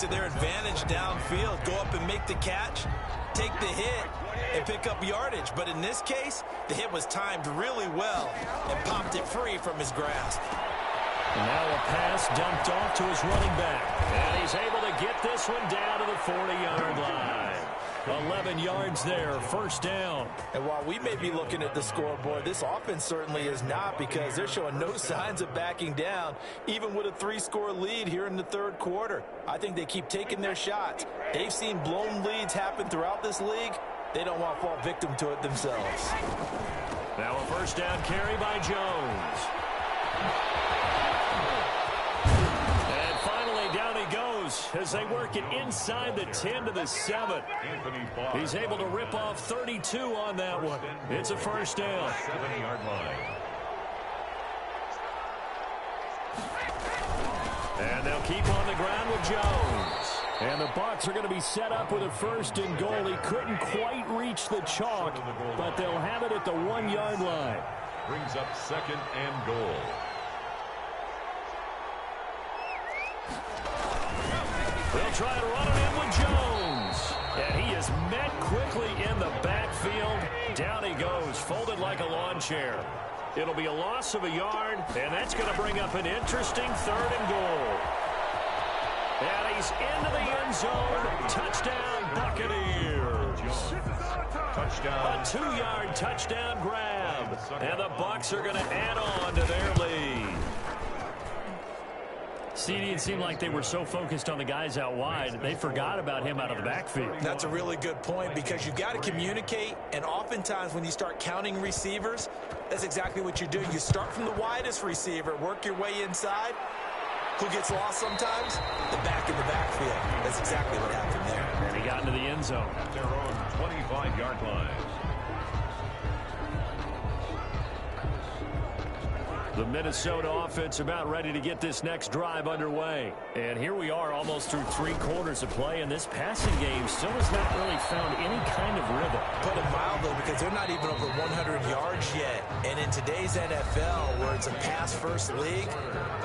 to their advantage downfield. Go up and make the catch, take the hit, and pick up yardage. But in this case, the hit was timed really well and popped it free from his grasp. And now a pass dumped off to his running back. And he's able to get this one down to the 40-yard line. 11 yards there, first down. And while we may be looking at the scoreboard, this offense certainly is not, because they're showing no signs of backing down, even with a 3-score lead here in the third quarter. I think they keep taking their shots. They've seen blown leads happen throughout this league. They don't want to fall victim to it themselves. Now a first down carry by Jones. And finally down he goes as they work it inside the 10 to the 7. He's able to rip off 32 on that one. It's a first down. 7-yard line. And they'll keep on the ground with Jones. And the Bucs are going to be set up with a first and goal. He couldn't quite reach the chalk, but they'll have it at the 1-yard line. Brings up second and goal. They'll try to run it in with Jones. And he is met quickly in the backfield. Down he goes, folded like a lawn chair. It'll be a loss of a yard, and that's going to bring up an interesting third and goal. And he's into the end zone. Touchdown, Buccaneers. Touchdown. A 2-yard touchdown grab. And the Bucs are going to add on to their lead. CD, it seemed like they were so focused on the guys out wide, they forgot about him out of the backfield. That's a really good point, because you've got to communicate, and oftentimes when you start counting receivers, that's exactly what you do. You start from the widest receiver, work your way inside. Who gets lost sometimes? The back in the backfield. That's exactly what happened there. And he got into the end zone. At their own 25-yard line. The Minnesota offense about ready to get this next drive underway. And here we are almost through 3 quarters of play, and this passing game still has not really found any kind of rhythm. Put it mildly, because they're not even over 100 yards yet. And in today's NFL, where it's a pass-first league,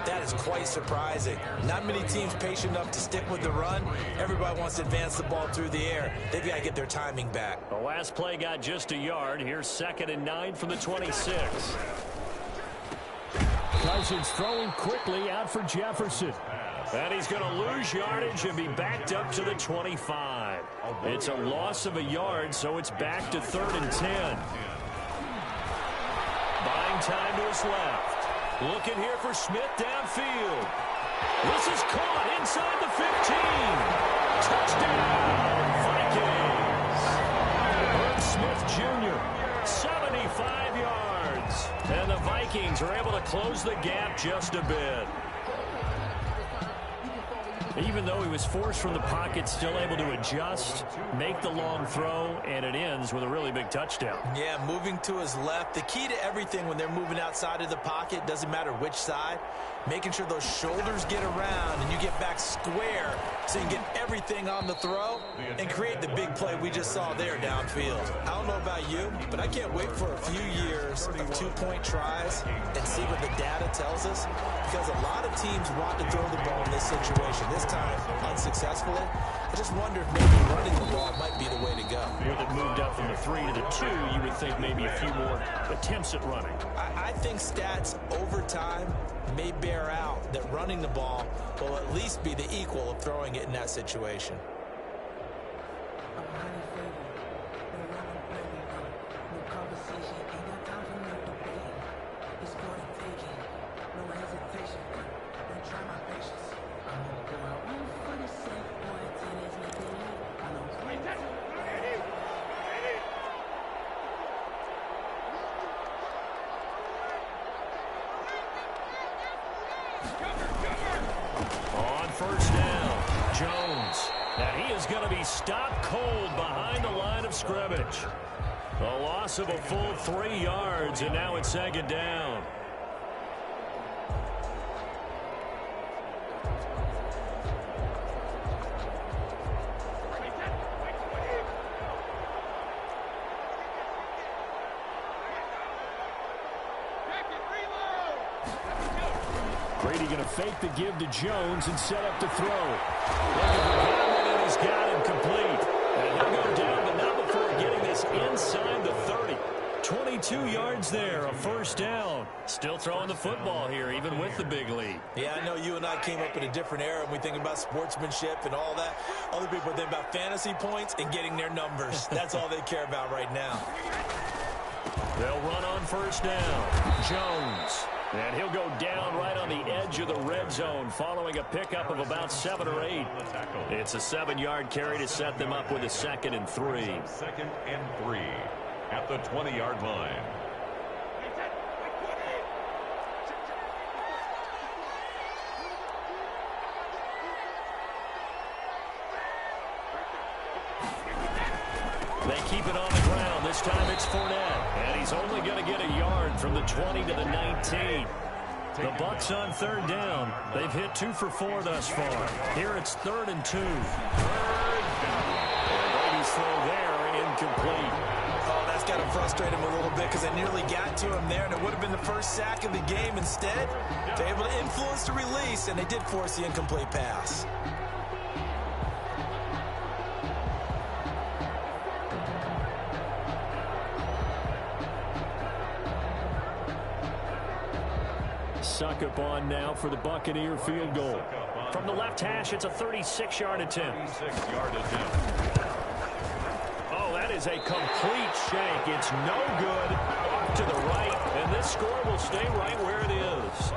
that is quite surprising. Not many teams patient enough to stick with the run. Everybody wants to advance the ball through the air. They've got to get their timing back. The last play got just a yard. Here's 2nd and 9 from the 26. Cousins throwing quickly out for Jefferson. And he's going to lose yardage and be backed up to the 25. It's a loss of a yard, so it's back to 3rd and 10. Buying time to his left. Looking here for Smith downfield. This is caught inside the 15. Touchdown, Vikings. Herb Smith Jr., 75 yards. And the Vikings are able to close the gap just a bit. Even though he was forced from the pocket, still able to adjust, make the long throw, and it ends with a really big touchdown. Yeah, moving to his left. The key to everything when they're moving outside of the pocket, doesn't matter which side, making sure those shoulders get around and you get back square so you can get everything on the throw and create the big play we just saw there downfield. I don't know about you, but I can't wait for a few years of 2-point tries and see what the data tells us, because a lot of teams want to throw the ball in this situation. This time, unsuccessfully. I just wonder if maybe running the ball might be the way to go. With it moved up from the 3 to the 2, you would think maybe a few more attempts at running. I think stats over time may bear out that running the ball will at least be the equal of throwing it in that situation. On first down, Jones. Now he is going to be stopped cold behind the line of scrimmage. A loss of a full 3 yards, and now it's 2nd down. Brady going to fake the give to Jones and set up to throw. first down. Still throwing the football here, even with the big lead. Yeah, I know you and I came up in a different era and we think about sportsmanship and all that. Other people think about fantasy points and getting their numbers. That's all they care about right now. They'll run on first down. Jones. And he'll go down right on the edge of the red zone following a pickup of about 7 or 8. It's a 7-yard carry to set them up with a 2nd and 3. 2nd and 3 at the 20-yard line. They keep it on the ground. This time it's Fournette. And he's only going to get a yard from the 20 to the 19. The Bucs on 3rd down. They've hit 2 for 4 thus far. Here it's 3rd and 2. Brady's throw there, incomplete. Oh, that's got to frustrate him a little bit because they nearly got to him there, and it would have been the first sack of the game. Instead, they're able to influence the release, and they did force the incomplete pass. Succop on now for the Buccaneer field goal. From the left hash, it's a 36-yard attempt. 36-yard attempt. Oh, that is a complete shank. It's no good. Off to the right, and this score will stay right where it is.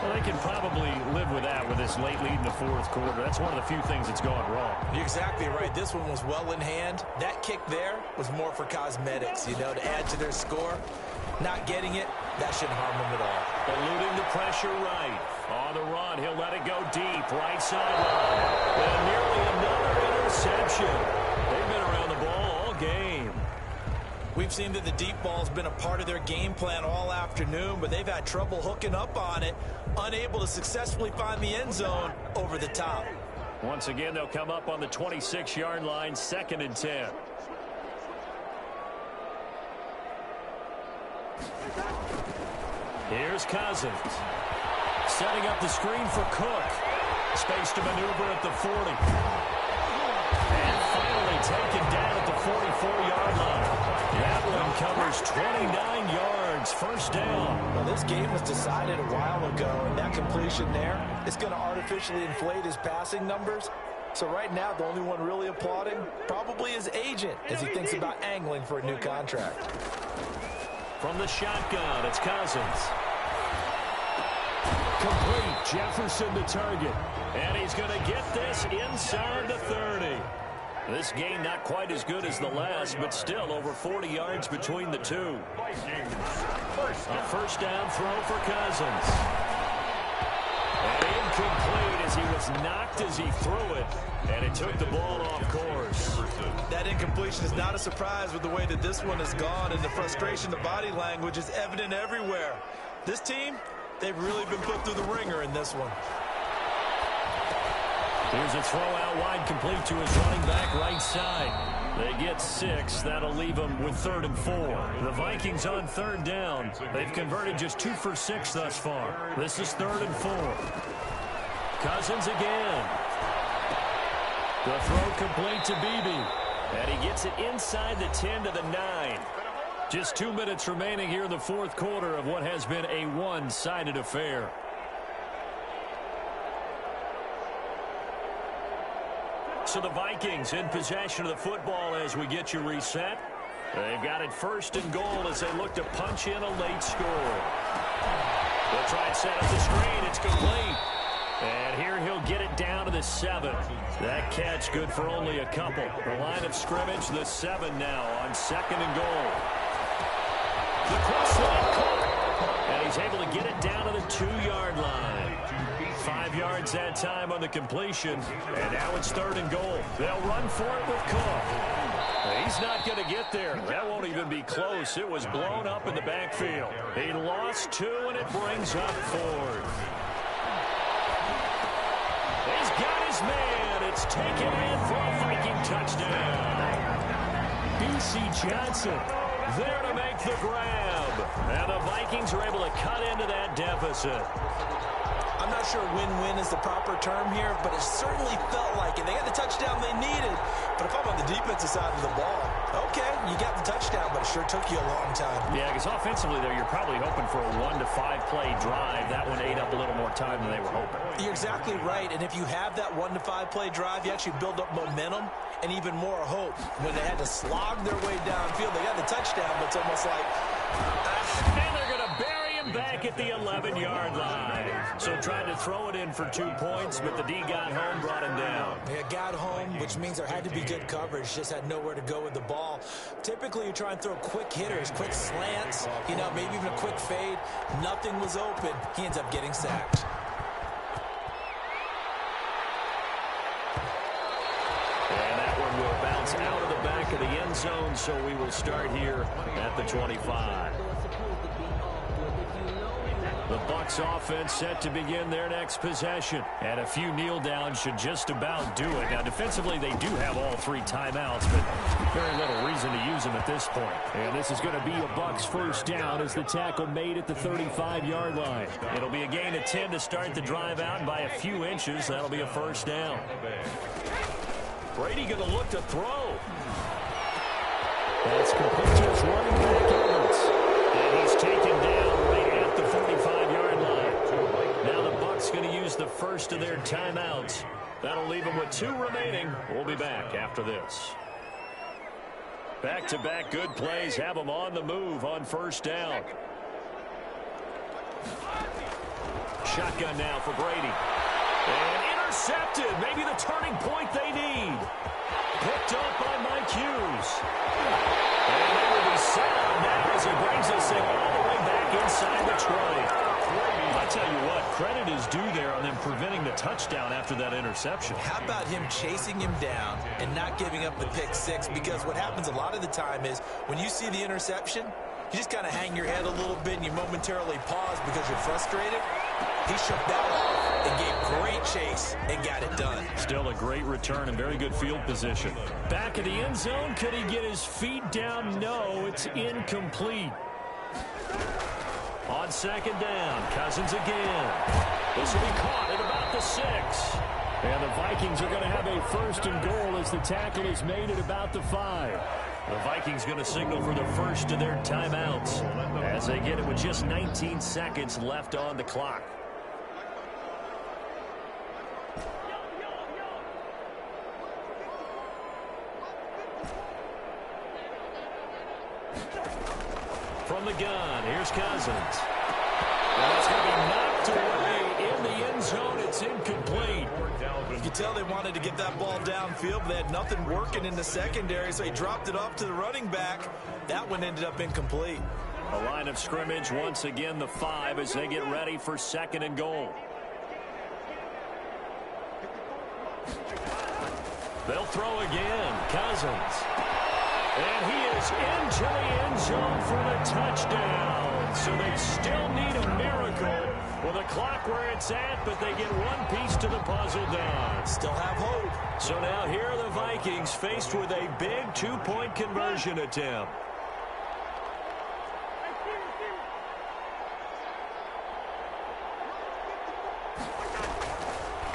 Well, they can probably live with that with this late lead in the 4th quarter. That's one of the few things that's gone wrong. You're exactly right. This one was well in hand. That kick there was more for cosmetics, you know, to add to their score. Not getting it, that shouldn't harm them at all. Eluding the pressure right. On the run, he'll let it go deep. Right sideline. And nearly another interception. They've been around the ball all game. We've seen that the deep ball's been a part of their game plan all afternoon, but they've had trouble hooking up on it, unable to successfully find the end zone over the top. Once again, they'll come up on the 26-yard line, 2nd and 10. Here's Cousins. Setting up the screen for Cook. Space to maneuver at the 40. And finally taken down at the 44-yard line. That one covers 29 yards. First down. Well, this game was decided a while ago, and that completion there is going to artificially inflate his passing numbers. So right now, the only one really applauding probably his agent as he thinks about angling for a new contract. From the shotgun, it's Cousins. Complete. Jefferson the target. And he's going to get this inside the 30. This game not quite as good as the last, but still over 40 yards between the two. A first down throw for Cousins. And incomplete as he was knocked as he threw it. And it took the ball off course. That incompletion is not a surprise with the way that this one has gone, and the frustration, the body language is evident everywhere. This team, they've really been put through the ringer in this one. Here's a throw out wide, complete to his running back right side. They get 6. That'll leave them with 3rd and 4. The Vikings on 3rd down. They've converted just 2 for 6 thus far. This is 3rd and 4. Cousins again. The throw complete to Beebe. And he gets it inside the 10 to the 9. Just 2 minutes remaining here in the 4th quarter of what has been a one-sided affair. So the Vikings in possession of the football as we get you reset. They've got it 1st and goal as they look to punch in a late score. They'll try and set up the screen. It's complete. And here he'll get it down to the 7. That catch good for only a couple. The line of scrimmage, the 7 now on 2nd and goal. The cross line caught. And he's able to get it down to the 2-yard line. 5 yards that time on the completion. And now it's 3rd and goal. They'll run for it with Cook. He's not going to get there. That won't even be close. It was blown up in the backfield. He lost 2, and it brings up 4th. He's got his man. It's taken in for a Viking touchdown. B.C. Johnson there to make the grab. And the Vikings are able to cut into that deficit. I'm not sure win-win is the proper term here, but it certainly felt like it. They had the touchdown they needed, but if I'm on the defensive side of the ball, Okay, you got the touchdown, but it sure took you a long time. Yeah, because offensively there, you're probably hoping for a 1 to 5 play drive. That one ate up a little more time than they were hoping. You're exactly right, and if you have that 1 to 5 play drive, you actually build up momentum and even more hope. When they had to slog their way downfield, they got the touchdown, but it's almost like... And they're going to bury him back at the 11-yard line. So tried to throw it in for 2 points, but the D got home, brought him down. They got home, which means there had to be good coverage. Just had nowhere to go with the ball. Typically, you try and throw quick hitters, quick slants, you know, maybe even a quick fade. Nothing was open. He ends up getting sacked. And that one will bounce out of the back of the end zone, so we will start here at the 25. The Bucs offense set to begin their next possession. And a few kneel downs should just about do it. Now, defensively, they do have all 3 timeouts, but very little reason to use them at this point. And this is going to be a Bucs first down as the tackle made at the 35-yard line. It'll be a gain of 10 to start the drive out, and by a few inches, that'll be a first down. Brady going to look to throw. That's complete to his running back, Evans. And he's taken down right at the 45-yard line. Now the Bucs going to use the first of their timeouts. That'll leave them with 2 remaining. We'll be back after this. Back-to-back good plays have them on the move on first down. Shotgun now for Brady. And intercepted. Maybe the turning point they need. Picked up by Mike Hughes. And they will be set up now as he brings this thing all the way back inside the 20. I tell you what, credit is due there on them preventing the touchdown after that interception. How about him chasing him down and not giving up the pick 6? Because what happens a lot of the time is when you see the interception, you just kind of hang your head a little bit and you momentarily pause because you're frustrated. He shook that off and gave great chase and got it done. Still a great return and very good field position. Back in the end zone, could he get his feet down? No, it's incomplete. On second down, Cousins again. This will be caught at about the 6. And the Vikings are going to have a first and goal as the tackle is made at about the 5. The Vikings going to signal for the first of their timeouts as they get it with just 19 seconds left on the clock. From the gun, here's Cousins. And it's going to be knocked away in the end zone. It's incomplete. You can tell they wanted to get that ball downfield, but they had nothing working in the secondary, so he dropped it off to the running back. That one ended up incomplete. A line of scrimmage, once again the 5 as they get ready for second and goal. They'll throw again. Cousins. And he is into the end zone for the touchdown. So they still need a miracle with a clock where it's at, but they get one piece to the puzzle done. Still have hope. So now here are the Vikings faced with a big 2-point conversion attempt.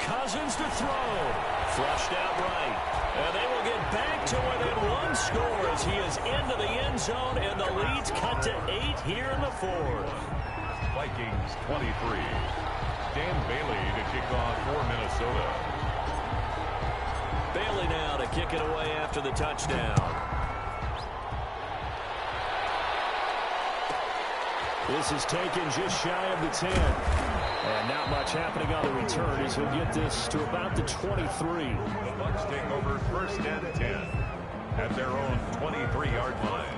Cousins to throw. Flushed out right. And they will get back to within 1 score as he is into the end zone, and the lead's cut to 8 here in the 4th. Vikings 23. Dan Bailey to kick off for Minnesota. Bailey now to kick it away after the touchdown. This is taken just shy of the 10. And not much happening on the return as he'll get this to about the 23. The Bucs take over first and 10 at their own 23-yard line.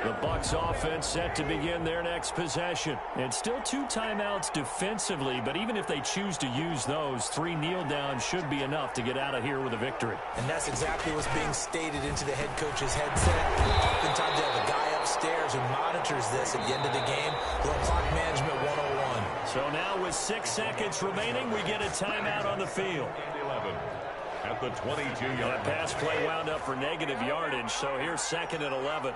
The Bucs offense set to begin their next possession. And still 2 timeouts defensively, but even if they choose to use those, 3 kneel downs should be enough to get out of here with a victory. And that's exactly what's being stated into the head coach's headset. Oftentimes they have a guy upstairs who monitors this at the end of the game. Little clock management 101. So now with 6 seconds remaining, we get a timeout on the field. 11 at the 22-yard line. That pass play wound up for negative yardage, so here's second and 11.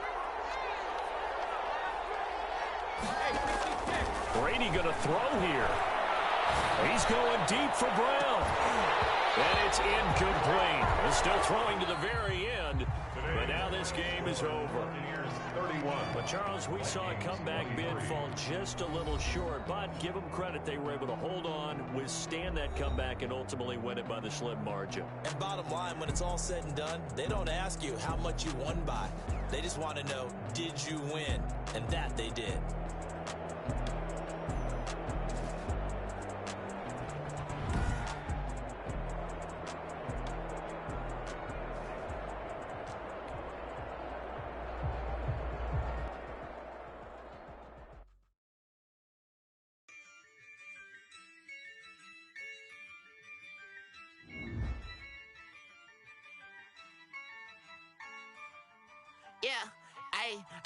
Brady going to throw here. He's going deep for Brown. And it's incomplete. He's still throwing to the very end. But now this game is over. 31. But, Charles, we saw a comeback bid fall just a little short. But give them credit. They were able to hold on, withstand that comeback, and ultimately win it by the slim margin. And bottom line, when it's all said and done, they don't ask you how much you won by. They just want to know, did you win? And that they did. Yeah,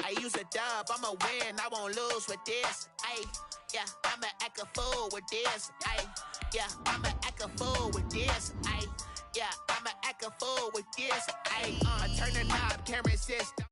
I use a dub, I'ma win, I won't lose with this. Yeah, I'ma act a fool with this. Yeah, I'ma act a fool with this. Yeah, I'ma act a fool with this. Turn the knob, camera system.